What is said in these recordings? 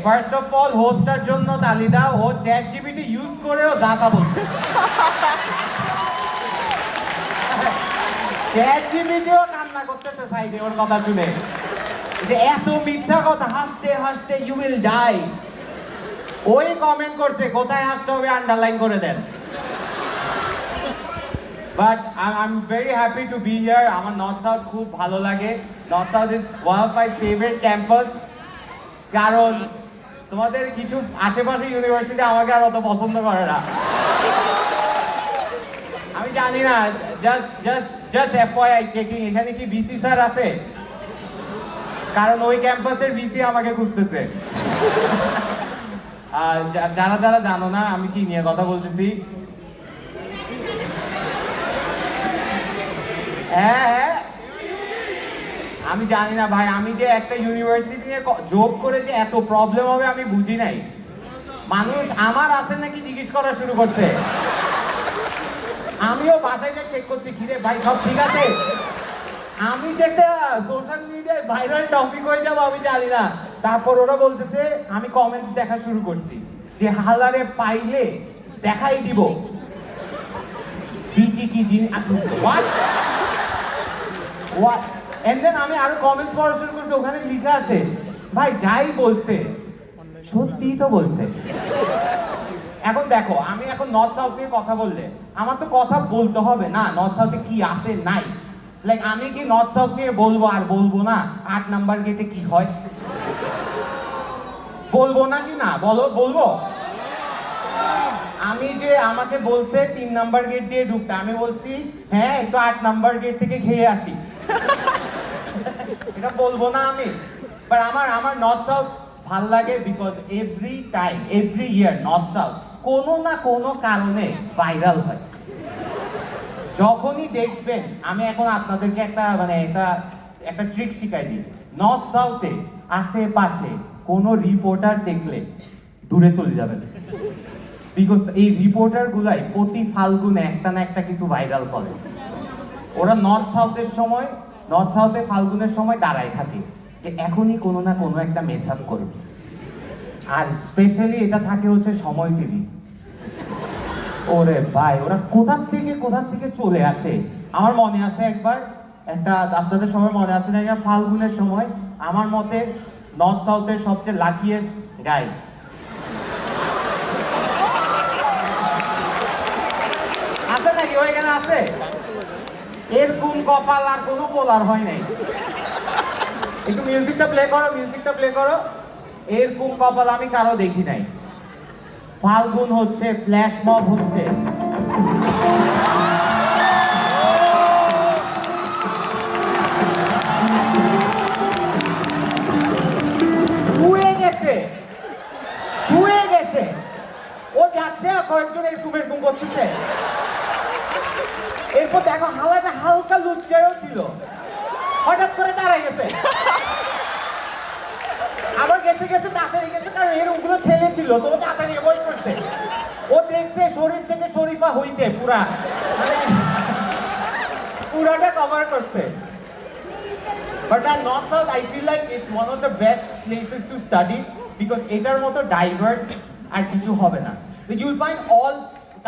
First of all হোস্টার জন্য তালি দাও, ও চ্যাট জিপিটি ইউজ করেও দাতা বলছে। চ্যাট জিপিটিও কান্না করতেছে সাইডে ওর কথা শুনে, যে এত মিথ্যা কথা, হাসতে হাসতে ইউ উইল ডাই। ওই কমেন্ট করছে, কোথায় হাসতে হবে আন্ডারলাইন করে দেন। But I am very happy to be here. আমার নর্থ সাউথ খুব ভালো লাগে। North South is one of my favourite campus. কারণ তোমাদের কিছু আশেপাশে ইউনিভার্সিটি আমাকে আর অত পছন্দ করে না। আমি জানি না, জাস্ট এফওয়াইআই চেকিং, এখানে কি বিসি স্যার আছে? কারণ ওই ক্যাম্পাসের বিসি আমাকে খুঁজতেছে। যারা যারা জানো না আমি কি নিয়ে কথা বলতেছি, হ্যাঁ আমি জানি না ভাই, আমি যে একটা ইউনিভার্সিটি নিয়ে যোগ করে যে এত প্রবলেম হবে আমি বুঝি নাই। মানুষ আমার আছে নাকি জিজ্ঞেস করা শুরু করছে। আমিও বাসায় যে চেক করতে, ঘিরে ভাই সব ঠিক আছে। আমি যে একটা সোশ্যাল মিডিয়ায় ভাইরাল টপিক হয়ে যাবো আমি জানি না। তারপর ওরা বলতেছে, আমি কমেন্ট দেখা শুরু করছি যে হালারে পাইলে দেখাই দিব বিসি কি জিনিস। হোয়াট এন্ড দেন আমি আরো কমেন্টস পড়া শুরু করছি, ওখানে লেখা আছে ভাই যাই বলছে সত্যিই তো বলছে। এখন দেখো, আমি এখন নর্থ সাউথ নিয়ে কথা বললে আমার তো কথা বলতে হবে না, নর্থ সাউথে কি আছে নাই। লাইক আমি কি নর্থ সাউথ নিয়ে বলবো আর বলবো না 8 নাম্বার গেটে কি হয়? বলবো না কি না বলো? বলবো। আমি যে আমাকে বলছে 3 নাম্বার গেট দিয়ে ঢুকতে, আমি বলছি হ্যাঁ একটু 8 নাম্বার গেট থেকে খেয়ে আসি। এটা বলবো না আমি? বাট আমার নর্থ সাউথ ভাল লাগে because every time every year north south কোনো না কোনো কারণে ভাইরাল হয়। যখনই দেখবেন, আমি এখন আপনাদেরকে একটা একটা ট্রিক শিখাই দিই। নর্থ সাউথে আশেপাশে কোনো রিপোর্টার দেখলে দূরে চলে যাবেন, বিকজ এই রিপোর্টার গুলাই প্রতি ফাল্গুনে একটা না একটা কিছু ভাইরাল করে। ওরা নর্থ সাউথে ফাল্গুনের সময় দাঁড়ায় থাকে যে এখনই কোনো না কোনো একটা মেস আপ করবে। আর স্পেশালি এটা থাকে হচ্ছে সময় টিভি। ওরে ভাই, ওরা কোথা থেকে চলে আসে। আমার মনে আছে একবার একটা, আপনাদের সময় মনে আছে না, ফাল্গুনের সময় আমার মতে নর্থ সাউথের সবচেয়ে লাকিয়েস্ট গাই আছে নাকি? ওইখানে আছে। এরকম কপাল আর কোনো পোলার হয় নাই। একটু মিউজিকটা প্লে করো। এরকম কপাল আমি কারো দেখি নাই। ফাল্গুন হচ্ছে, ফ্ল্যাশ মব হচ্ছে। শুয়ে গেছে ও যাচ্ছে, কয়েকজন এরকম করতেছে। এরপর দেখো হালকা লুচ্চায়ও ছিল, হঠাৎ করে দাঁড়ায় গেছে। আবার গেছে তাড়াতাড়ি গেছে, কারণ এরকমগুলো ছেলে ছিল তো ও তাড়াতাড়ি অ্যাভয়েড করছে। ও দেখছে শরীর থেকে শরীফা হইতে পুরাটা কভার করছে। But at North South, I feel like it's one of the best places to study because এটার মতো diverse আর কিছু হবে না। Like you will find all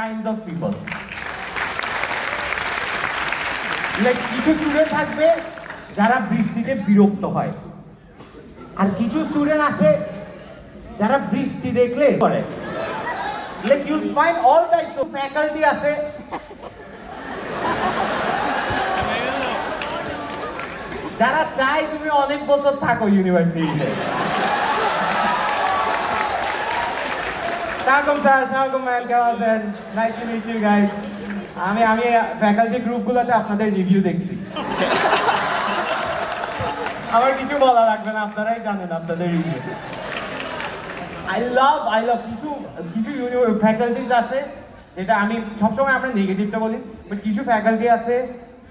kinds of people. Like কিছু স্টুডেন্ট থাকবে যারা বৃষ্টিতে বিরক্ত হয়, আর কিছু স্টুডেন্ট আছে যারা বৃষ্টি দেখলে করে। Like you will find all types of faculty আছে যারা চাই তুমি অনেক বছর থাকো ইউনিভার্সিটিতে। Welcome sir, welcome man, কেমন আছেন? Nice to meet you guys. আমি ফ্যাকাল্টি গ্রুপগুলোতে আপনাদের রিভিউ দেখছি। আমার কিছু বলা লাগবে না, আপনারাই জানেন আপনাদের রিভিউ। I love কিছু ফ্যাকাল্টিজ আছে যেটা আমি সবসময় আমরা নেগেটিভটা বলি, বাট কিছু ফ্যাকাল্টি আছে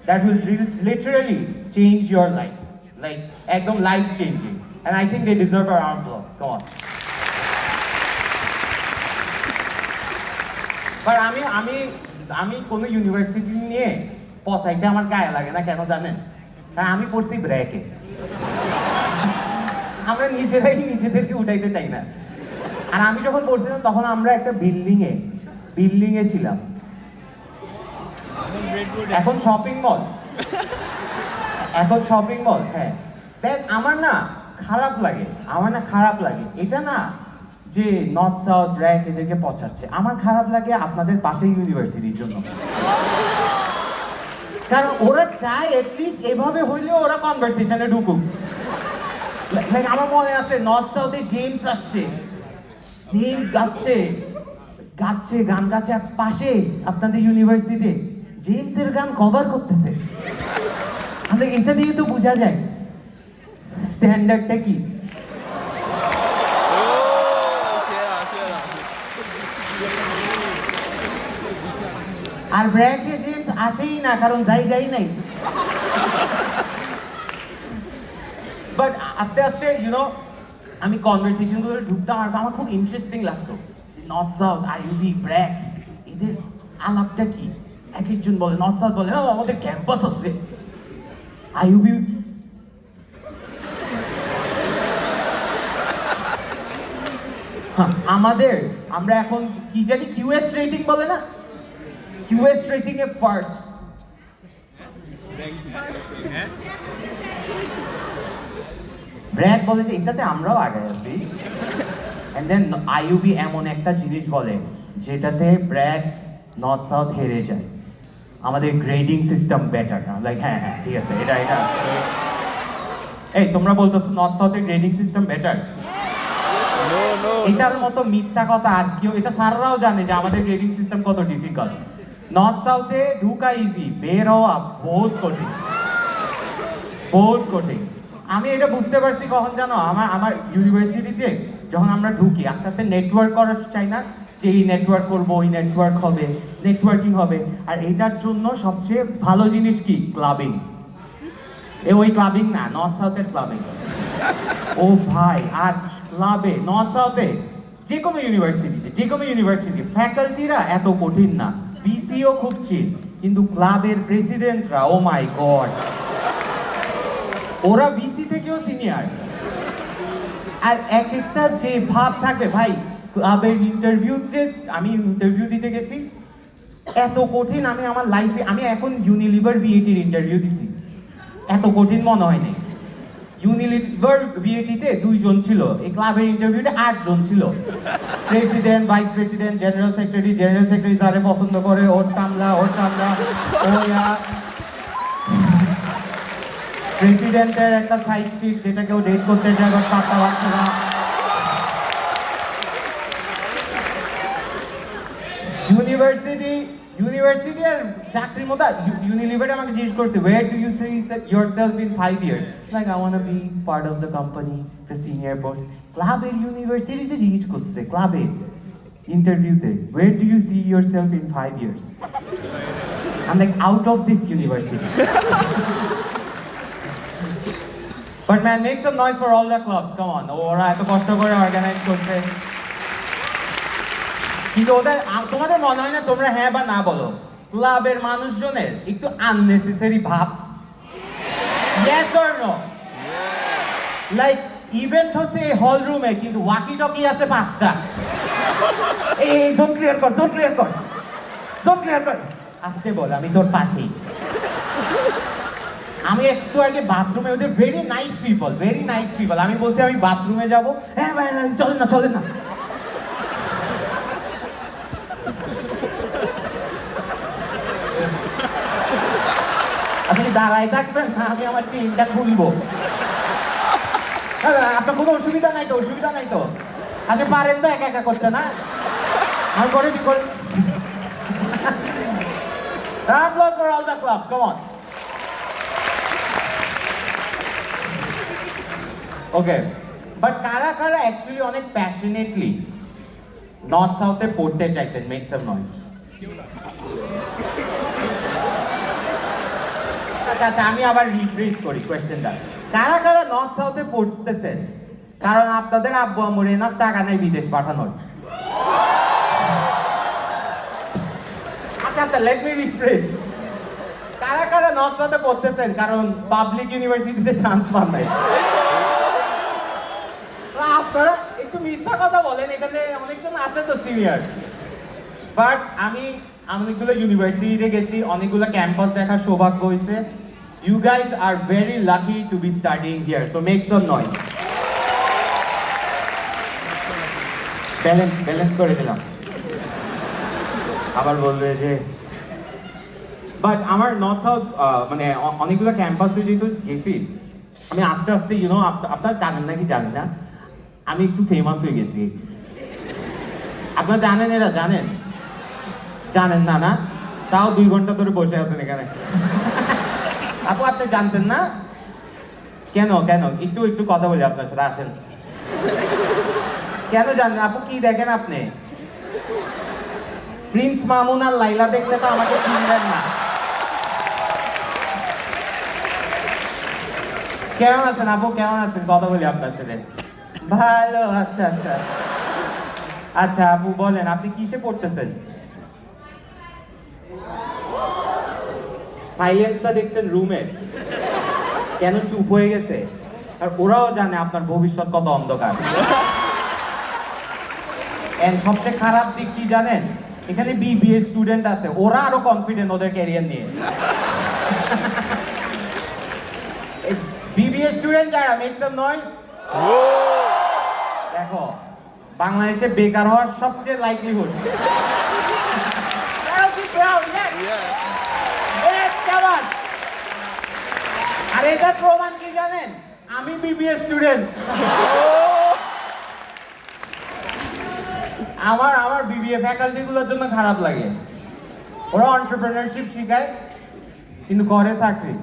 that will literally change your life, like একদম life changing, and I think they deserve our applause. Come on. But আমি কোনো ইউনিভার্সিটি নিয়ে পচাইতে আমার গায়ে লাগে না, কেন জানেন? কারণ আমি পড়ছি ব্র্যাকে। আমরা নিজেরাই নিজেদেরকে উঠাইতে চাই না। আর আমি যখন পড়ছিলাম তখন আমরা একটা বিল্ডিং এ ছিলাম, এখন শপিং মল, হ্যাঁ। দেখ আমার না খারাপ লাগে এটা না যে নর্থ সাউথ র্যাঙ্ক এদেরকে পচাচ্ছে, আমার খারাপ লাগে আপনাদের পাশে ইউনিভার্সিটির জন্য। কারণ ওরা চায় এটলিস্ট এভাবে হইলেও ওরা কনভারসেশনে ঢুকুক। লাইক আমার মনে আছে নর্থ সাউথে জেমস আসছে, গান গাচ্ছে পাশে আপনাদের ইউনিভার্সিটিতে জেমসের গান কভার করতেছে। আমাদের এটা দিয়ে তো বোঝা যায় স্ট্যান্ডার্ডটা কি। আর ব্র্যাকে জেমস আসেই না কারণ জায়গাই নাই। বাট আস্তে আস্তে আমি কনভারসেশন গুলো ঢুকতাম আর আমার খুব ইন্টারেস্টিং লাগতো। নর্থ সাউথ, আইইউবি, ব্র্যাক, এদের আলাপটা কি? এক একজন বলে নর্থ সাউথ বলে আমাদের ক্যাম্পাস আছে, আইইউবি আমরা এখন কি জানি কিউএস রেটিং বলে না, কিউএস রেটিং এ ফার্স্ট। ব্র্যাক বলে যে এটাতে আমরাও আগে আছি। এন্ড দেন আইইউবি এমন একটা জিনিস বলে যেটাতে ব্র্যাক নর্থ সাউথ হেরে যায়, আমাদের গ্রেডিং সিস্টেম বেটার। লাইক হ্যাঁ ঠিক আছে, এটা এই তোমরা বলতেছো নর্থ সাউথের গ্রেডিং সিস্টেম বেটার? এটার মতো মিথ্যা কথা আর কেউ, এটা স্যাররাও জানে যে আমাদের গ্রেডিং সিস্টেম কত ডিফিকাল্ট। নর্থ সাউথে ঢুকা ইজি, বের হওয়া বহুত কঠিন। আমি এটা বুঝতে পারছি কখন জানো, আমার ইউনিভার্সিটিতে যখন আমরা ঢুকি আস্তে আস্তে নেটওয়ার্ক করার চাই না, যে এই নেটওয়ার্ক করবো, ওই নেটওয়ার্ক হবে, নেটওয়ার্কিং হবে। আর এটার জন্য সবচেয়ে ভালো জিনিস কি? ক্লাবিং। ওই ক্লাবিং না, নর্থ সাউথের ক্লাবিং। ও ভাই, আর ক্লাবে নর্থ সাউথে যে কোনো ইউনিভার্সিটি ফ্যাকাল্টিরা এত কঠিন না, বিসিও খুব চিল, কিন্তু ক্লাবের প্রেসিডেন্টরা ও মাই গড, ওরা বিসি থেকেও সিনিয়র। আর এক একটা যে ভাব থাকবে ভাই, ক্লাবের আমি ইন্টারভিউ দিতে গেছি, এত কঠিন আমি আমার লাইফে, আমি এখন ইউনিলিভার বিএটির ইন্টারভিউ দিছি, এত কঠিন মনে হয়নি। ইউনিলিভার বিএটিতে 2 জন ছিল, এই ক্লাবের ইন্টারভিউতে 8 জন ছিল। President, vice president, general secretary যারে পছন্দ করে ওর কামলা, প্রেসিডেন্টের একটা সাইড সিট যেটা কেউ ডেট করতে যায় পাত্তা পাচ্ছে না। ইউনিভার্সিটি আর চাকরির মধ্যে ইউনিলিভারে আমাকে জিজ্ঞেস করছে, where do you see yourself in 5 years? Like I want to be part of the company, the senior boss. ক্লাবের ইউনিভার্সিটিতে জিজ্ঞেস করছে, ক্লাবের ইন্টারভিউতে, where do you see yourself in 5 years? I'm like, out of this university. But man, make some noise for all the clubs. Come on, ওরা এত কষ্ট করে অর্গানাইজ করছে। কিন্তু তোমাদের মনে হয় না তোমরা হ্যাঁ বা না বলো, ক্লাবের মানুষজনের একটু আননেসেসারি ভাব? Yes or no? Like event হচ্ছে এই হল রুমে, কিন্তু ওয়াকি টকি আছে 5টা। এই জোন ক্লিয়ার কর, আস্তে বল, আমি তোর পাশেই। আমি একটু আগে বাথরুমে, ওদের ভেরি নাইস পিপল, আমি বলছি আমি বাথরুমে যাবো, হ্যাঁ ভাই চলেন না। আপনি দাঁড়ায় থাকবেন না, আমি আমার টিমটা খুলবো। আপনার কোনো অসুবিধা নাই তো? আপনি পারেন তো একা করতে না? আমি করে দি করে। Applause for all the clubs, come on. Okay, but কারা actually অনেক passionately নর্থ সাউথে পড়তে চাইছেন? Make some noise. আচ্ছা, আমি আবার রিফ্রেজ করি কোয়েশ্চেনটা। কারা নর্থ সাউথে পড়তেছেন কারণ আপনাদের আব্বু আম্মুর এনাফ টাকা নেই বিদেশ পাঠানোর? আচ্ছা, লেট মি রিফ্রেজ। কারা নর্থ সাউথে পড়তেছেন কারণ পাবলিক ইউনিভার্সিটিতে চান্স পান নাই? আপনারা একটু মিথ্যা কথা বলেন, এখানে অনেকজন আছে তো সিনিয়র। বাট আমি অনেকগুলো ইউনিভার্সিটিতে গেছি, অনেকগুলো ক্যাম্পাস দেখার সৌভাগ্য হয়েছে। You guys are very lucky to be studying here, so make some noise. Balance করে দিলাম, আবার বলবে যে বাট আমার নর্থ সাউথ মানে অনেকগুলো ক্যাম্পাসে যেহেতু গেছি, আমি আস্তে আস্তে ইউনো আপনারা জানেন নাকি জানি না, আমি একটু ফেমাস হয়ে গেছি। আপনারা জানেন, এরা জানেন জানেন না না, তাও 2 ঘন্টা ধরে বসে আছেন এখানে। আপু আপনি জানতেন না? কেন কেন একটু একটু কথা বলি আপনার সাথে, আসেন। কেন জানেন আপু? কি দেখেন আপনি? প্রিন্স মামুন আর লাইলা দেখলে তো আমাকে চিনবেন না। কেমন আছেন আপু, কেমন আছেন? কথা বলি আপনার সাথে। ভালো, আচ্ছা আচ্ছা আচ্ছা। আপু বলেন, আপনি কিসে পড়তেছেন? সাইলেন্সটা দেখছেন রুমে, কেন চুপ হয়ে গেছে? আর ওরাও জানে আপনার ভবিষ্যৎ কত অন্ধকার। এন্ড সবচেয়ে খারাপ দিক কি জানেন? এখানে বিবিএ স্টুডেন্ট আছে, ওরা আরো কনফিডেন্ট ওদের ক্যারিয়ার নিয়ে। বিবিএ স্টুডেন্ট যারা, মেক সাম নয়েজ। দেখো, বাংলাদেশে বেকার হওয়ার সবচেয়ে লাইকলিহুড। আর এটা প্রমাণ কি জানেন? আমি বিবিএ স্টুডেন্ট। আমার বিবিএ ফ্যাকাল্টি গুলোর জন্য খারাপ লাগে, ওরা এন্টারপ্রেনারশিপ শিখায় কিন্তু করে চাকরি।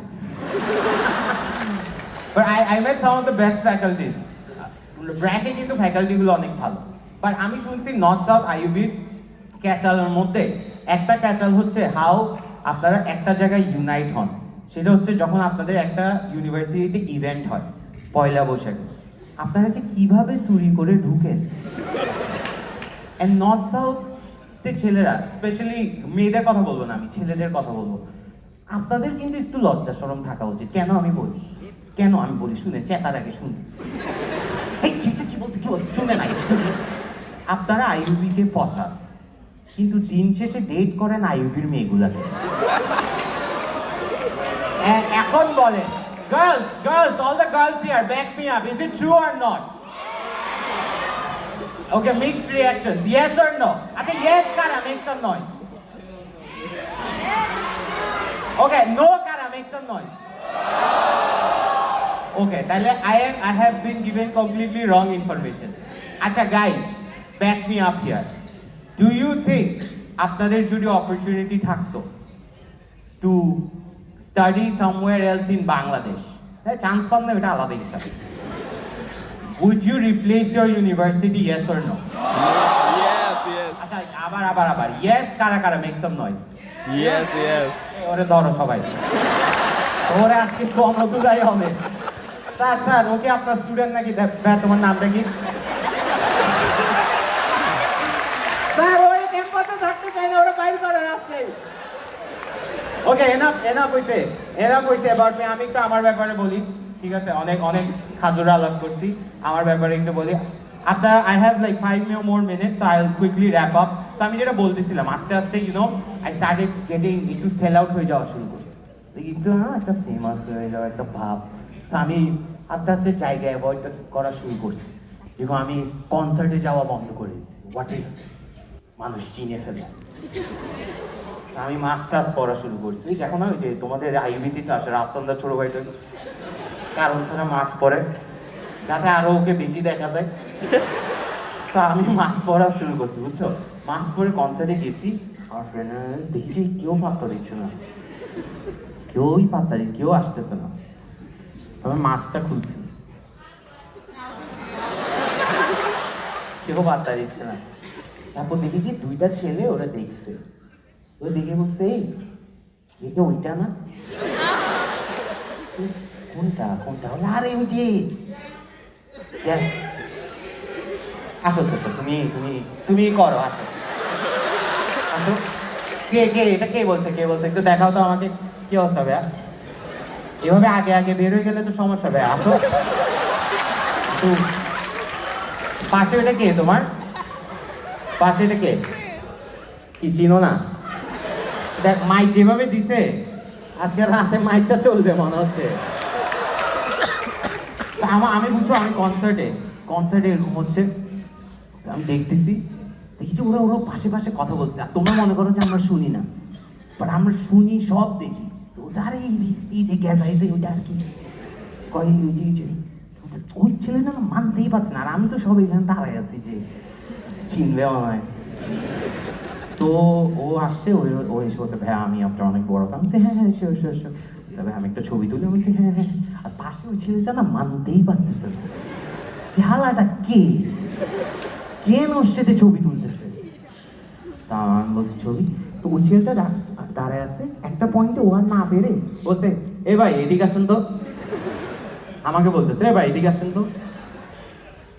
But I met some of the best faculties. ব্র্যাকে কিন্তু ফ্যাকাল্টি গুলো অনেক ভালো। বাট আমি শুনছি নর্থ সাউথ আইইউবির ক্যাচালের মধ্যে একটা ক্যাচাল হচ্ছে হাউ আপনারা একটা জায়গায় ইউনাইট হন। সেটা হচ্ছে যখন আপনাদের একটা ইউনিভার্সিটিতে ইভেন্ট হয়, পয়লা বৈশাখে, আপনারা যে কিভাবে চুরি করে ঢুকেন। এন্ড নর্থ সাউথে ছেলেরা, স্পেশালি মেয়েদের কথা বলবো না, আমি ছেলেদের কথা বলবো, আপনাদের কিন্তু একটু লজ্জা শরম থাকা উচিত। কেন আমি বলি, শুনে চেতার আগে শুনে, কি বলছে শুনে নাই। আপনারা আইইউবিকে পছান, কিন্তু দিন শেষে ডেট করেন আইইউবির মেয়েগুলাকে। এখন বলেন, girls, all the girls here, back me up. Is it true or not? Okay, mixed reactions. Yes or no? Okay, yes, Kara, make some noise. Okay, no, Kara, make some noise. Okay, তাহলে I have been given completely wrong information. আচ্ছা guys, back me up here. Do you think আপনাদের যদি opportunity থাকতো to study somewhere else in Bangladesh, হ্যাঁ chance পান না, এটা আলাদা হিসাব, would you replace your university, yes or no? Yes. আচ্ছা আবার yes, কারা make some noise. Yes. ওরে ধরো সবাই, ওরে আজকে কর্মদুরাই হবে। স্যার ওকে আপনার স্টুডেন্ট নাকি? তোমার নামটা কি? স্যার ওই ক্যাম্পাসে থাকতে চাই না, ওরা বাইর করেন আজকে। ওকে, এনাফ হইছে অ্যাবাউট মি। আমি একটু আমার ব্যাপারে বলি, ঠিক আছে? অনেক খাজুরা আলাপ করছি, আমার ব্যাপারে একটু বলি। আপনার I have like 5 more minutes, so I'll quickly wrap up. So আমি যেটা বলতেছিলাম, আস্তে আস্তে I started getting একটু সেল আউট হয়ে যাওয়া শুরু করছি, একটু একটা ফেমাস হয়ে যাওয়া একটা ভাব। তো আমি আস্তে আস্তে জায়গা অ্যাভয়েড করা শুরু করছি। দেখো, আমি কনসার্টে যাওয়া বন্ধ করে দিচ্ছি। হোয়াট ইজ মানুষ চিনে ফেলে। আমি মাস্টার্স পড়া শুরু করছি। দেখো না, ওই যে তোমাদের আইবিতে তো আসে রাফসানদার ছোট ভাইটা, কারণ ছাড়া মাস্ক পরে, যাতে আরো ওকে বেশি দেখা যায়। তো আমি মাস্ক পরা শুরু করছি, বুঝছো? মাস্ক পরে কনসার্টে গেছি, আমার ফ্রেন্ড দেখছি কেউ পাত্তা দিচ্ছে না, কেউ আসতেছে না। আমি মাস্কটা খুলছি, কেউ পাত্তা দিচ্ছে না। তারপর দেখেছি 2টা ছেলে ওরা দেখছে, ওরা দেখে বলছে, এই এটা ওইটা না? কোনটা? আরে ওই যে আসো তো, তুমি করো, আসো। কে এটা কে বলছে একটু দেখাও তো আমাকে, কি অবস্থা ভাইয়া? এভাবে আগে বের হয়ে গেলে তো সমস্যা ভাইয়া। আসো পাশে এটা কে তোমার? পাশে এটা কে? কি চিনো না? দেখ মাইক যেভাবে দিছে আজকে রাতে মাইকটা চলবে মনে হচ্ছে। তা আমি বুঝছো আমি কনসার্টে এরকম হচ্ছে, আমি দেখতেছি দেখি যে ওরা ওরা পাশে পাশে কথা বলছে, আর তোমরা মনে করো যে আমরা শুনি না, বাট আমরা শুনি, সব দেখি। তো আরে এই যে গ্যাদাইছে ওইটা আর কি কয় ওই ছেলেটা না মানতেই পারছে না, আর আমি তো সব এখানে দাঁড়াই আছি যে চিনলেও নয়। তো ও আসছে, ও এসে বলছে ভাই আমি আপনার অনেক বড় ফ্যান। হ্যাঁ হ্যাঁ শিওর শিওর শিওর, ভাই আমি একটা ছবি তুলি। আমি বলছি হ্যাঁ হ্যাঁ। আর পাশে ওই ছেলেটা না মানতেই পারতেছে না, হালাটা কে কেন ওর সাথে ছবি তুলতেছে। তা আমি বলছি ছবি, তো ওই ছেলেটা দাঁড়ায় আছে একটা পয়েন্টে, ও আর না পেরে বলছে এ ভাই এদিকে আসেন তো। আমাকে বলতেছে এ ভাই এদিকে আসেন তো।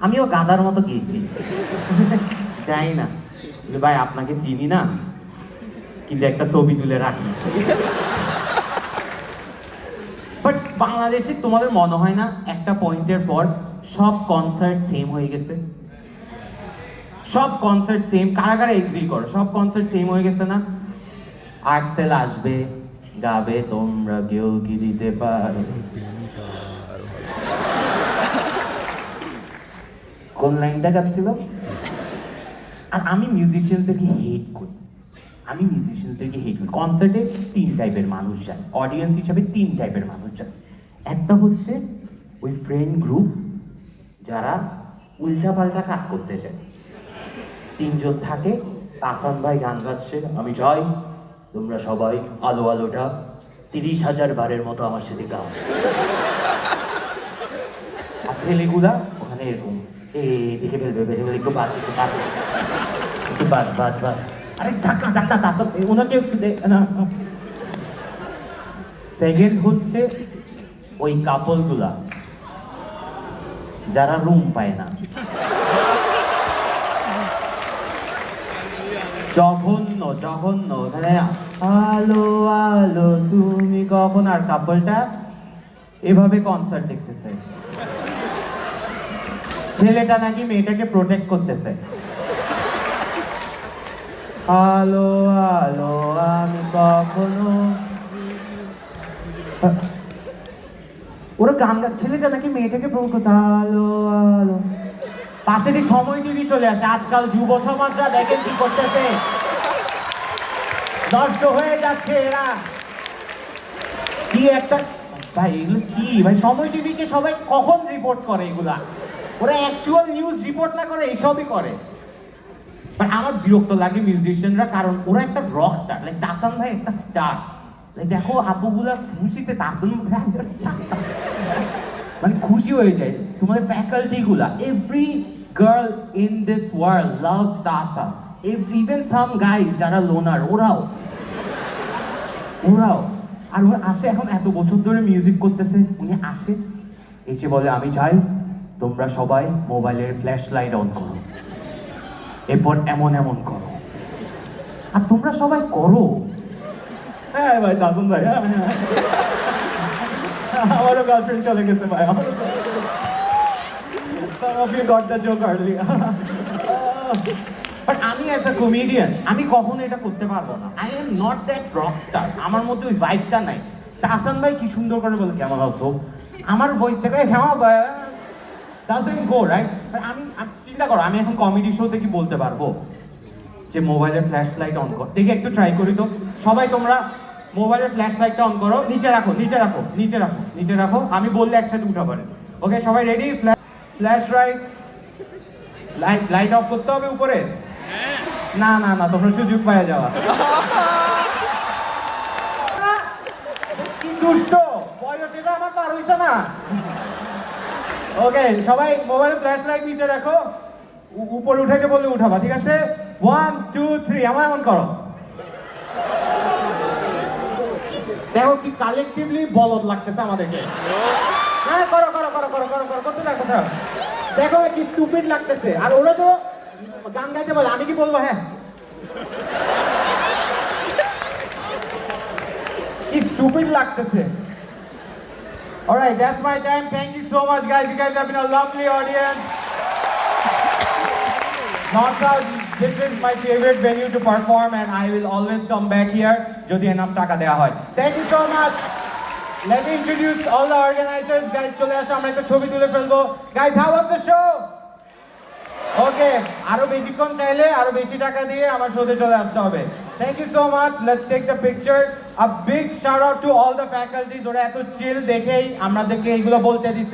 আমিও গাধার মতো গিয়েছি, যাই না ভাই আপনাকে চিনি না কিন্তু একটা ছবি তুলে রাখি। বাট বাংলাদেশে তোমাদের মনে হয় না একটা পয়েন্টের পর সব কনসার্ট সেম হয়ে গেছে? সব কনসার্ট সেম, কারা কারা এগ্রি করো? সব কনসার্ট সেম হয়ে গেছে না? আর্টসেল আসবে, গাবে তোমরা কেউ কি দিতে পারো। কোন লাইনটা গাচ্ছিল? আর আমি মিউজিশিয়ানদেরকে হেট করি, কনসার্টে 3 টাইপের মানুষ যায়, অডিয়েন্স হিসাবে 3 টাইপের মানুষ যায়। একটা হচ্ছে ওই ফ্রেন্ড গ্রুপ যারা উল্টাপাল্টা কাজ করতে চায়। 3 জন থাকে, তাসান ভাই গান গাচ্ছে, আমি চাই তোমরা সবাই আলো আলোটা 30,000 বারের মতো আমার সাথে গাও। আর ছেলেগুলা ওখানে এরকম দেখে ফেলবে, একটু বাস একটু বাস। আরে ঢাকা তাসান ওনাকে একটু সেকেন্ড হচ্ছে ওই কাপল গুলা যারা রুম পায় না, জঘন্য ওখানে আলো আলো তুমি কখন, আর কাপলটা এভাবে কনসার্ট দেখতেছে, ছেলেটা নাকি মেয়েটাকে প্রোটেক্ট করতেছে। আলো আলো আমি কখনো, ওরা গান গা, ছেলেটা নাকি মেয়েটাকে প্রোটেক্ট করছে। আলো আলো পাশে দিয়ে সময় টিভি চলে আসে, আজকাল যুব সমাজরা দেখেন কি করতেছে, নষ্ট হয়ে যাচ্ছে এরা। কি একটা ভাই এগুলো কি ভাই, সময় টিভিকে সবাই কখন রিপোর্ট করে এগুলা? ওরা অ্যাকচুয়াল নিউজ রিপোর্ট না করে এইসবই করে। বাট আমার বিরক্ত লাগে মিউজিশিয়ানরা, কারণ ওরা একটা রক স্টার, লাইক তাসান ভাই একটা স্টার। লাইক দেখো আপুগুলা খুশিতে তাসান মানে খুশি হয়ে যায়। তোমাদের ফ্যাকাল্টি গুলা, every girl in this world loves Tasa, even some guys যারা লোনার, ওরাও আর ওরা আসে, এখন এত বছর ধরে মিউজিক করতেছে, উনি আসে এসে বলে আমি চাই তোমরা সবাই মোবাইলের ফ্ল্যাশ লাইট অন করো, এরপর এমন করো, আর তোমরা সবাই করো। হ্যাঁ ভাই দাদুন ভাই, আমারও গার্লফ্রেন্ড চলে গেছে ভাই, বাট আমি অ্যাজ আ কমেডিয়ান আমি কখনো এটা করতে পারবো না। I am not that rock star, আমার মধ্যে ওই ভাইবটা নাই। তাহসান ভাই কি সুন্দর করে বলে কেমন আছো, আমার ভয়েস থেকে হ্যাঁ ভাই ডাজন্ট গো রাইট। আমি চিন্তা করো, আমি এখন কমেডি শোতে কি বলতে পারবো যে মোবাইলের ফ্ল্যাশ লাইট অন কর? দেখি একটু ট্রাই করি তো। সবাই তোমরা মোবাইলের ফ্ল্যাশ লাইটটা অন করো, নিচে রাখো, আমি বললে একসাথে উঠা পারে। ওকে সবাই রেডি? ফ্ল্যাশ লাইট অফ করতে হবে উপরে? না তোমরা সুযোগ পাওয়া যাওয়া কি দুষ্ট বয়স, এটা আমার পার হইছে না। ওকে সবাই মোবাইলে ফ্ল্যাশ লাইট নিচে রাখো, উপরে উঠাইতে বললে উঠাবা, ঠিক আছে? 1 2 3 আমার এমন করো। দেখো কি কালেকটিভলি বলদ লাগতেছে আমাদেরকে। হ্যাঁ করো করতে থাকো। দেখো কি স্টুপিড লাগতেছে, আর ওরা তো গান গাইতে বলে, আমি কি বলবো? হ্যাঁ কি স্টুপিড লাগতেছে। Alright, that's my time. Thank you so much guys. You guys have been a lovely audience. North South, this is my favorite venue to perform and I will always come back here যদি enough টাকা দেওয়া হয়. Thank you so much. Let me introduce all the organizers. Guys, চলে আসো আমরা একটা ছবি তুলে ফেলবো. Guys, how was the show? Okay, আরো বেশিক্ষণ চাইলে আরো বেশি টাকা দিয়ে আমার শোতে চলে আসতে হবে. Thank you so much. Let's take the picture. A big shout out to all the faculties. ওরা এত chill দেখেই আমাদেরকে এগুলো বলতে দিচ্ছে.